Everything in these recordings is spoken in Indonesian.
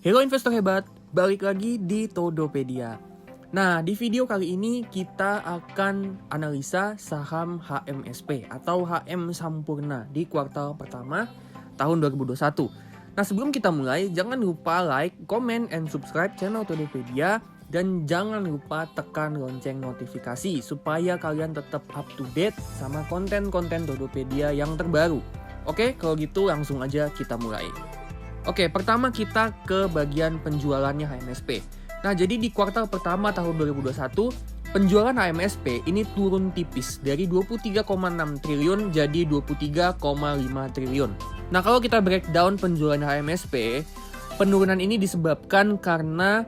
Halo investor hebat, balik lagi di Todopedia. Nah, di video kali ini kita akan analisa saham HMSP atau HM Sampurna di kuartal pertama tahun 2021. Nah, sebelum kita mulai, jangan lupa like, comment, and subscribe channel Todopedia. Dan jangan lupa tekan lonceng notifikasi supaya kalian tetap up to date sama konten-konten Todopedia yang terbaru. Oke, kalau gitu langsung aja kita mulai. Oke, pertama kita ke bagian penjualannya HMSP. Nah, jadi di kuartal pertama tahun 2021, penjualan HMSP ini turun tipis dari 23,6 triliun jadi 23,5 triliun. Nah, kalau kita breakdown penjualan HMSP, penurunan ini disebabkan karena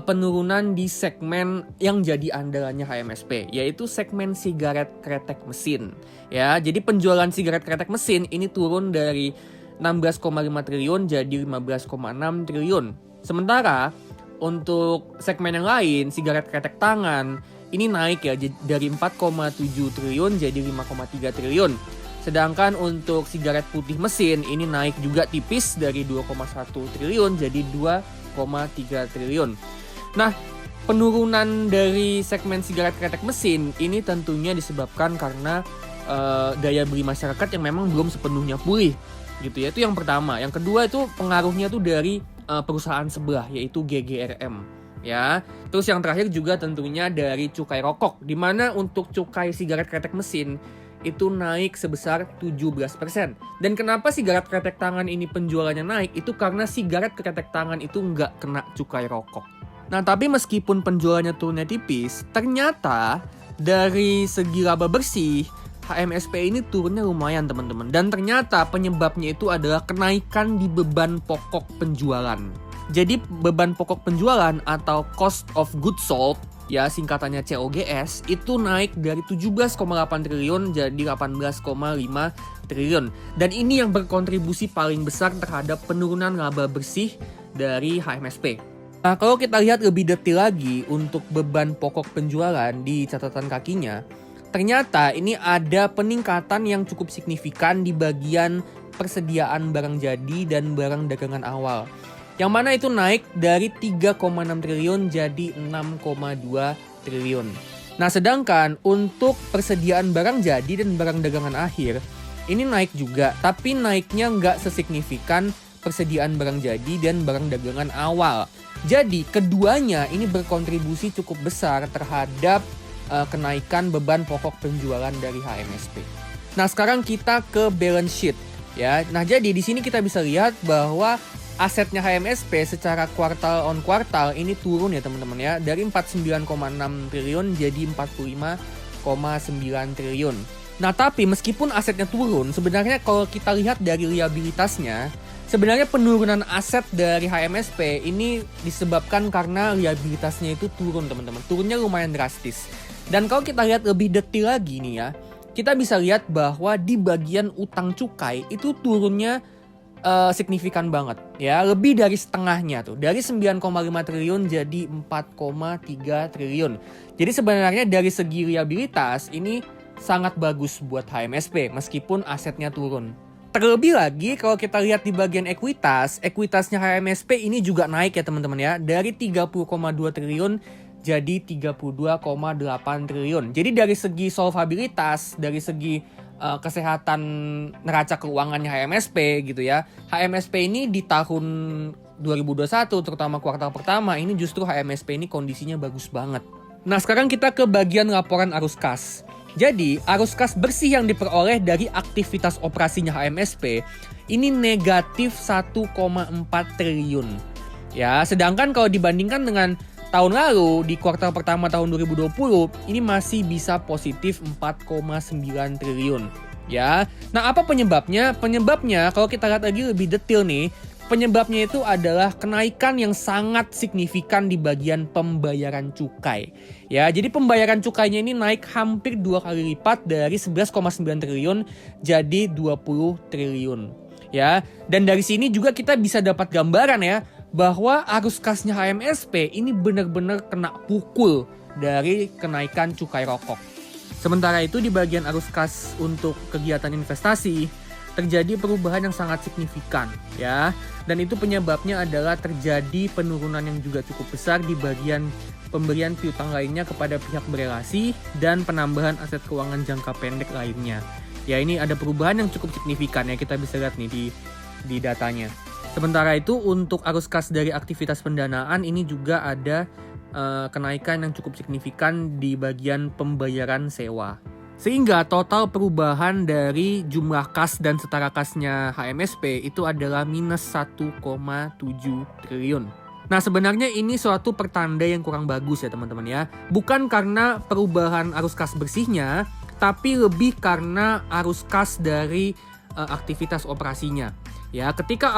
penurunan di segmen yang jadi andalannya HMSP, yaitu segmen sigaret kretek mesin. Ya, jadi penjualan sigaret kretek mesin ini turun dari 16,5 triliun jadi 15,6 triliun. Sementara untuk segmen yang lain, sigaret kretek tangan ini naik ya dari 4,7 triliun jadi 5,3 triliun. Sedangkan untuk sigaret putih mesin ini naik juga tipis dari 2,1 triliun jadi 2,3 triliun. Nah, penurunan dari segmen sigaret kretek mesin ini tentunya disebabkan karena daya beli masyarakat yang memang belum sepenuhnya pulih. Gitu ya, itu yang pertama. Yang kedua itu pengaruhnya tuh dari perusahaan sebelah yaitu GGRM ya. Terus yang terakhir juga tentunya dari cukai rokok, di mana untuk cukai sigaret kretek mesin itu naik sebesar 17%. Dan kenapa sigaret kretek tangan ini penjualannya naik? Itu karena sigaret kretek tangan itu nggak kena cukai rokok. Nah, tapi meskipun penjualannya turunnya tipis, ternyata dari segi laba bersih HMSP ini turunnya lumayan teman-teman. Dan ternyata penyebabnya itu adalah kenaikan di beban pokok penjualan. Jadi beban pokok penjualan atau cost of goods sold, ya singkatannya COGS, itu naik dari 17,8 triliun jadi 18,5 triliun. Dan ini yang berkontribusi paling besar terhadap penurunan laba bersih dari HMSP. Nah, kalau kita lihat lebih detail lagi untuk beban pokok penjualan di catatan kakinya, ternyata ini ada peningkatan yang cukup signifikan di bagian persediaan barang jadi dan barang dagangan awal. Yang mana itu naik dari 3,6 triliun jadi 6,2 triliun. Nah, sedangkan untuk persediaan barang jadi dan barang dagangan akhir, ini naik juga, tapi naiknya nggak sesignifikan persediaan barang jadi dan barang dagangan awal. Jadi, keduanya ini berkontribusi cukup besar terhadap kenaikan beban pokok penjualan dari HMSP. Nah, sekarang kita ke balance sheet ya. Nah, jadi di sini kita bisa lihat bahwa asetnya HMSP secara kuartal on kuartal ini turun ya teman-teman ya, dari 49,6 triliun jadi 45,9 triliun. Nah, tapi meskipun asetnya turun, sebenarnya kalau kita lihat dari liabilitasnya, sebenarnya penurunan aset dari HMSP ini disebabkan karena liabilitasnya itu turun teman-teman. Turunnya lumayan drastis. Dan kalau kita lihat lebih detail lagi nih ya, kita bisa lihat bahwa di bagian utang cukai itu turunnya signifikan banget ya, lebih dari setengahnya tuh, dari 9,5 triliun jadi 4,3 triliun. Jadi sebenarnya dari segi liabilitas ini sangat bagus buat HMSP meskipun asetnya turun. Terlebih lagi kalau kita lihat di bagian ekuitasnya HMSP ini juga naik ya teman-teman ya, dari 30,2 triliun jadi 32,8 triliun. Jadi dari segi solvabilitas, dari segi kesehatan neraca keuangannya HMSP gitu ya, HMSP ini di tahun 2021 terutama kuartal pertama ini justru HMSP ini kondisinya bagus banget. Nah, sekarang kita ke bagian laporan arus kas. Jadi, arus kas bersih yang diperoleh dari aktivitas operasinya HMSP ini negatif 1,4 triliun. Ya, sedangkan kalau dibandingkan dengan tahun lalu di kuartal pertama tahun 2020 ini masih bisa positif 4,9 triliun. Ya. Nah, apa penyebabnya? Penyebabnya kalau kita lihat lagi lebih detail nih, penyebabnya itu adalah kenaikan yang sangat signifikan di bagian pembayaran cukai. Ya, jadi pembayaran cukainya ini naik hampir 2 kali lipat dari 11,9 triliun jadi 20 triliun. Ya, dan dari sini juga kita bisa dapat gambaran ya bahwa arus kasnya HMSP ini benar-benar kena pukul dari kenaikan cukai rokok. Sementara itu di bagian arus kas untuk kegiatan investasi, terjadi perubahan yang sangat signifikan ya. Dan itu penyebabnya adalah terjadi penurunan yang juga cukup besar di bagian pemberian piutang lainnya kepada pihak berelasi dan penambahan aset keuangan jangka pendek lainnya. Ya, ini ada perubahan yang cukup signifikan ya, kita bisa lihat nih di datanya. Sementara itu untuk arus kas dari aktivitas pendanaan ini juga ada kenaikan yang cukup signifikan di bagian pembayaran sewa. Sehingga total perubahan dari jumlah kas dan setara kasnya HMSP itu adalah minus 1,7 triliun. Nah, sebenarnya ini suatu pertanda yang kurang bagus ya teman-teman ya. Bukan karena perubahan arus kas bersihnya, tapi lebih karena arus kas dari aktivitas operasinya. Ya, ketika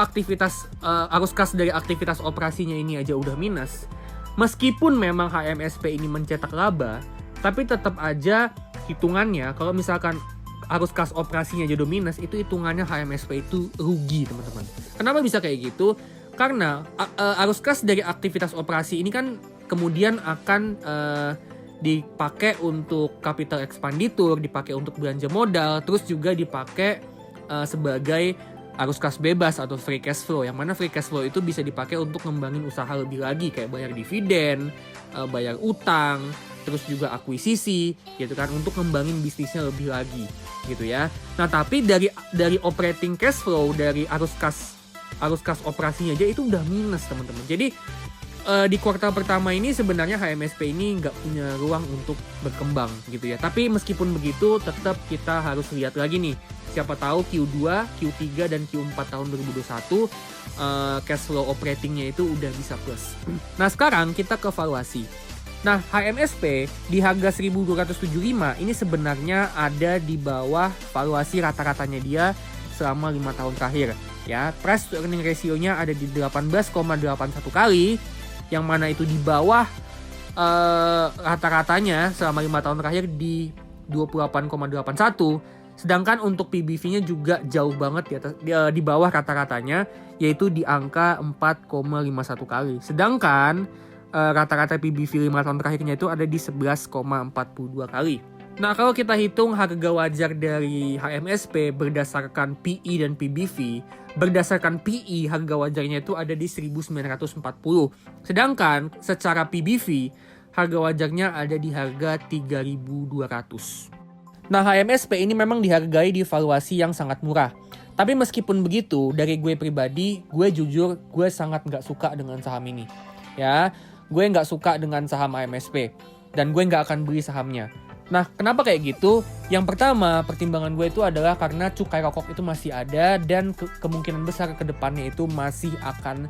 arus kas dari aktivitas operasinya ini aja udah minus, meskipun memang HMSP ini mencetak laba, tapi tetap aja hitungannya kalau misalkan arus kas operasinya jadi minus, itu hitungannya HMSP itu rugi teman-teman. Kenapa bisa kayak gitu? Karena arus kas dari aktivitas operasi ini kan kemudian akan dipakai untuk capital expenditure, dipakai untuk belanja modal, terus juga dipakai sebagai arus kas bebas atau free cash flow, yang mana free cash flow itu bisa dipakai untuk ngembangin usaha lebih lagi, kayak bayar dividen, bayar utang, terus juga akuisisi gitu kan, untuk ngembangin bisnisnya lebih lagi gitu ya. Nah, tapi dari operating cash flow, dari arus kas operasinya aja itu udah minus teman-teman. Jadi di kuartal pertama ini sebenarnya HMSP ini nggak punya ruang untuk berkembang gitu ya. Tapi meskipun begitu tetap kita harus lihat lagi nih, siapa tahu Q2, Q3 dan Q4 tahun 2021 cash flow operatingnya itu udah bisa plus. Nah, sekarang kita ke valuasi. Nah, HMSP di harga 1.275 ini sebenarnya ada di bawah valuasi rata-ratanya dia selama 5 tahun terakhir. Ya, price to earning ratio-nya ada di 18,81 kali, yang mana itu di bawah rata-ratanya selama 5 tahun terakhir di 28,81. Sedangkan untuk PBV-nya juga jauh banget di bawah rata-ratanya, yaitu di angka 4,51 kali. Sedangkan rata-rata PBV 5 tahun terakhirnya itu ada di 11,42 kali. Nah, kalau kita hitung harga wajar dari HMSP berdasarkan PE dan PBV, berdasarkan PE harga wajarnya itu ada di 1940. Sedangkan secara PBV harga wajarnya ada di harga 3.200. Nah, HMSP ini memang dihargai di valuasi yang sangat murah. Tapi meskipun begitu, dari gue pribadi, gue jujur, gue sangat nggak suka dengan saham ini. Ya, gue nggak suka dengan saham HMSP. Dan gue nggak akan beli sahamnya. Nah, kenapa kayak gitu? Yang pertama, pertimbangan gue itu adalah karena cukai rokok itu masih ada dan kemungkinan besar ke depannya itu masih akan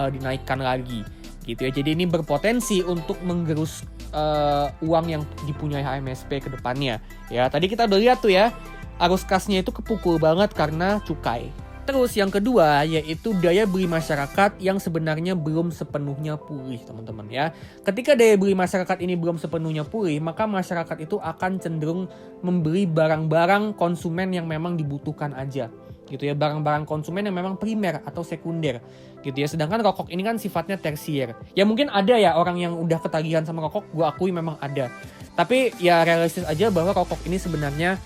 dinaikkan lagi. Gitu ya. Jadi ini berpotensi untuk menggerus uang yang dipunyai HMSP ke depannya. Ya, tadi kita udah lihat tuh ya, arus kasnya itu kepukul banget karena cukai. Terus yang kedua yaitu daya beli masyarakat yang sebenarnya belum sepenuhnya pulih teman-teman ya. Ketika daya beli masyarakat ini belum sepenuhnya pulih, maka masyarakat itu akan cenderung membeli barang-barang konsumen yang memang dibutuhkan aja. Gitu ya, barang-barang konsumen yang memang primer atau sekunder gitu ya. Sedangkan rokok ini kan sifatnya tersier. Ya mungkin ada ya orang yang udah ketagihan sama rokok, gue akui memang ada. Tapi ya realistis aja bahwa rokok ini sebenarnya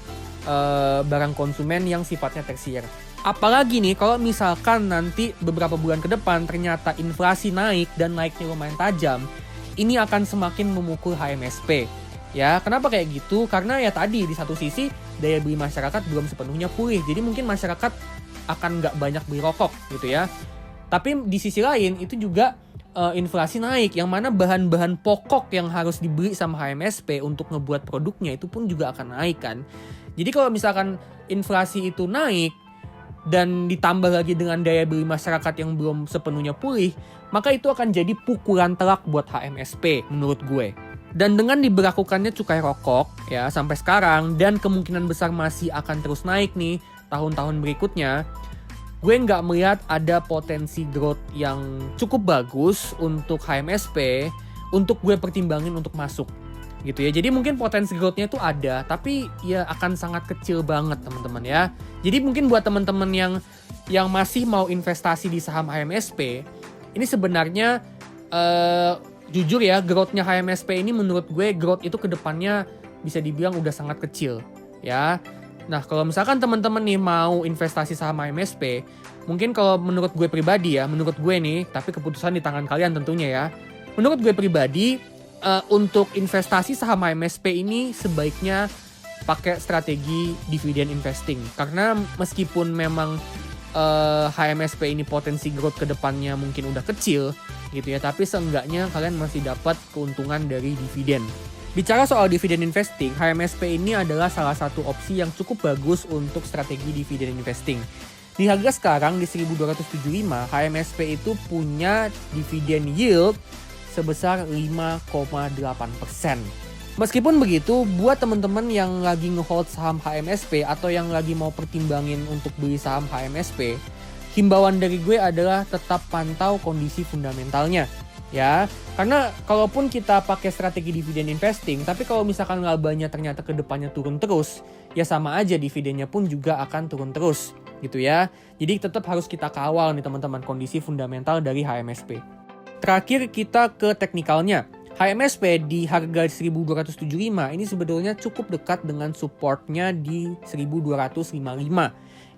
barang konsumen yang sifatnya tersier. Apalagi nih kalau misalkan nanti beberapa bulan ke depan ternyata inflasi naik dan naiknya lumayan tajam, ini akan semakin memukul HMSP. Ya, kenapa kayak gitu? Karena ya tadi di satu sisi daya beli masyarakat belum sepenuhnya pulih. Jadi mungkin masyarakat akan nggak banyak beli rokok gitu ya. Tapi di sisi lain itu juga inflasi naik, yang mana bahan-bahan pokok yang harus dibeli sama HMSP untuk ngebuat produknya itu pun juga akan naik kan. Jadi kalau misalkan inflasi itu naik dan ditambah lagi dengan daya beli masyarakat yang belum sepenuhnya pulih, maka itu akan jadi pukulan telak buat HMSP menurut gue. Dan dengan diberlakukannya cukai rokok ya sampai sekarang dan kemungkinan besar masih akan terus naik nih tahun-tahun berikutnya, gue nggak melihat ada potensi growth yang cukup bagus untuk HMSP untuk gue pertimbangin untuk masuk gitu ya. Jadi mungkin potensi growth-nya tuh ada, tapi ya akan sangat kecil banget teman-teman ya. Jadi mungkin buat teman-teman yang masih mau investasi di saham HMSP, ini sebenarnya jujur ya, growth-nya HMSP ini menurut gue growth itu ke depannya bisa dibilang udah sangat kecil ya. Nah, kalau misalkan teman-teman nih mau investasi saham HMSP, mungkin kalau menurut gue pribadi ya, menurut gue nih, tapi keputusan di tangan kalian tentunya ya. Menurut gue pribadi, untuk investasi saham HMSP ini sebaiknya pakai strategi dividen investing. Karena meskipun memang HMSP ini potensi growth ke depannya mungkin udah kecil gitu ya, tapi seenggaknya kalian masih dapat keuntungan dari dividen. Bicara soal dividen investing, HMSP ini adalah salah satu opsi yang cukup bagus untuk strategi dividen investing. Di harga sekarang di 1275, HMSP itu punya dividen yield sebesar 5,8%. Meskipun begitu, buat teman-teman yang lagi ngehold saham HMSP atau yang lagi mau pertimbangin untuk beli saham HMSP, himbauan dari gue adalah tetap pantau kondisi fundamentalnya. Ya, karena kalaupun kita pakai strategi dividen investing, tapi kalau misalkan labanya ternyata ke depannya turun terus, ya sama aja dividennya pun juga akan turun terus, gitu ya. Jadi tetap harus kita kawal nih teman-teman kondisi fundamental dari HMSP. Terakhir kita ke teknikalnya. HMSP di harga 1275 ini sebetulnya cukup dekat dengan supportnya di 1255.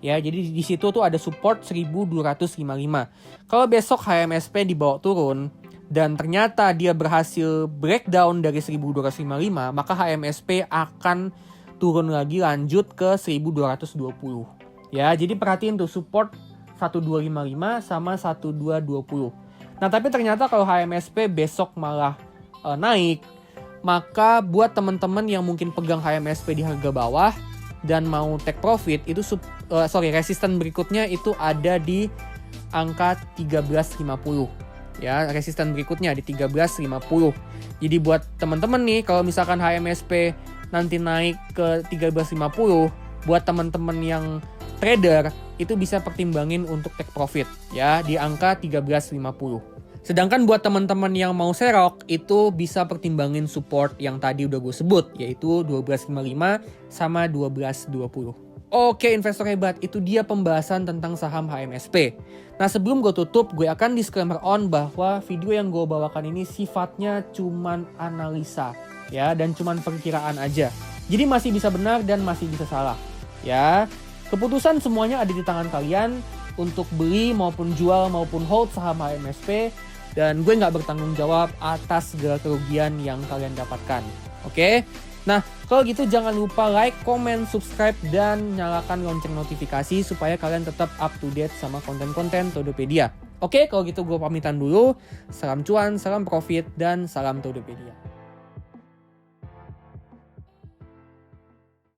Ya, jadi di situ tuh ada support 1255. Kalau besok HMSP dibawa turun dan ternyata dia berhasil breakdown dari 1255, maka HMSP akan turun lagi lanjut ke 1220. Ya, jadi perhatiin tuh support 1255 sama 1220. Nah, tapi ternyata kalau HMSP besok malah naik, maka buat teman-teman yang mungkin pegang HMSP di harga bawah dan mau take profit, itu resisten berikutnya itu ada di angka 1350. Ya, resisten berikutnya di 1350. Jadi buat teman-teman nih, kalau misalkan HMSP nanti naik ke 1350, buat teman-teman yang trader itu bisa pertimbangin untuk take profit ya di angka 1350. Sedangkan buat teman-teman yang mau serok itu bisa pertimbangin support yang tadi udah gue sebut, yaitu 1255 sama 1220. Oke investor hebat, itu dia pembahasan tentang saham HMSP. Nah sebelum gue tutup, gue akan disclaimer on bahwa video yang gue bawakan ini sifatnya cuman analisa ya, dan cuman perkiraan aja. Jadi masih bisa benar dan masih bisa salah ya. Keputusan semuanya ada di tangan kalian untuk beli maupun jual maupun hold saham HMSP, dan gue nggak bertanggung jawab atas segala kerugian yang kalian dapatkan. Oke? Nah, kalau gitu jangan lupa like, comment, subscribe, dan nyalakan lonceng notifikasi supaya kalian tetap up to date sama konten-konten Todopedia. Oke, kalau gitu gue pamitan dulu. Salam cuan, salam profit, dan salam Todopedia.